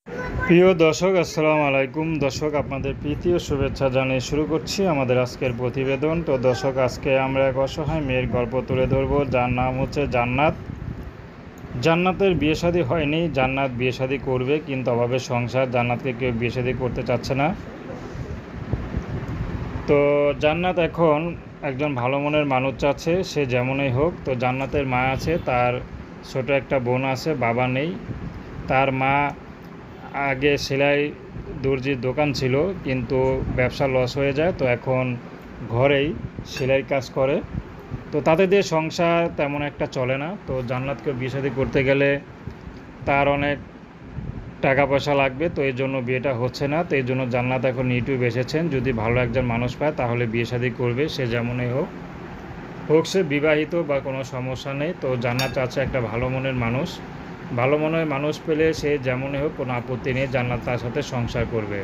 প্রিয় দর্শক, আসসালামু আলাইকুম। দর্শক, আপনাদের প্রীতি ও শুভেচ্ছা জানিয়ে শুরু করছি আমাদের আজকের প্রতিবেদন। তো দর্শক, আজকে আমরা এক অসহায় মেয়ের গল্প তুলে ধরবো, যার নাম হচ্ছে জান্নাত। জান্নাতের বিয়ে শাদী হয়নি। জান্নাত বিয়ে শাদী করবে, কিন্তু অভাবের সংসার, জান্নাতকে কেউ বিয়ে শাদী করতে চাচ্ছে না। তো জান্নাত এখন একজন ভালো মনের মানুষ চাচ্ছে, সে যেমনই হোক। তো জান্নাতের মা আছে, তার ছোট একটা বোন আছে, বাবা নেই। তার মা আগে সেলাই দর্জির দোকান ছিল, কিন্তু ব্যবসা লস হয়ে যায়, তো এখন ঘরেই সেলাই কাজ করে। তো তাদের দিয়ে সংসার তেমন একটা চলে না। তো জান্নাতকে বিয়ে শাদী করতে গেলে তার অনেক টাকা পয়সা লাগবে, তো এই জন্য বিয়েটা হচ্ছে না। তো এই জন্য জান্নাত এখন ইউটিউব এসেছেন, যদি ভালো একজন মানুষ পায় তাহলে বিয়ে শাদী করবে, সে যেমনই হোক হোক, সে বিবাহিত বা কোনো সমস্যা নেই। তো জান্নাত চাচ্ছে একটা ভালো মনের মানুষ। ভালো মনের মানুষ পেলে সে যেমনই হোক কোনো আপত্তি নেই, জান্নাত তার সাথে সংসার করবে।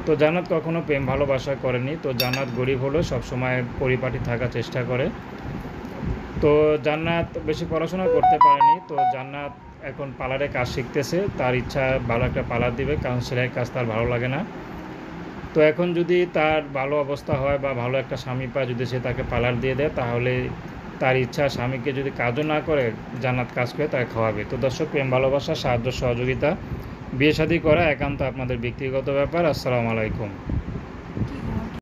তো জান্নাত কখনো প্রেম ভালোবাসা করেনি। তো জান্নাত গরিব হলেও সবসময় পরিপাটি থাকার চেষ্টা করে। তো জান্নাত বেশি পড়াশোনা করতে পারেনি। তো জান্নাত এখন পার্লারে কাজ শিখতেছে, তার ইচ্ছা ভালো একটা পার্লার দিবে, কারণ সেলাইয়ের কাজ তার ভালো লাগে না। তো এখন যদি তার ভালো অবস্থা হয় বা ভালো একটা স্বামী পায়, যদি সে তাকে পার্লার দিয়ে দেয়, তাহলে তার ইচ্ছা স্বামীকে যদি কাজও না করে, জান্নাত কাজ করে তাকে খাওয়াবে। তো দর্শক, প্রেম ভালোবাসা, সাহায্য সহযোগিতা, বিয়ে শাদী করা একান্ত আপনাদের ব্যক্তিগত ব্যাপার। আসসালামু আলাইকুম।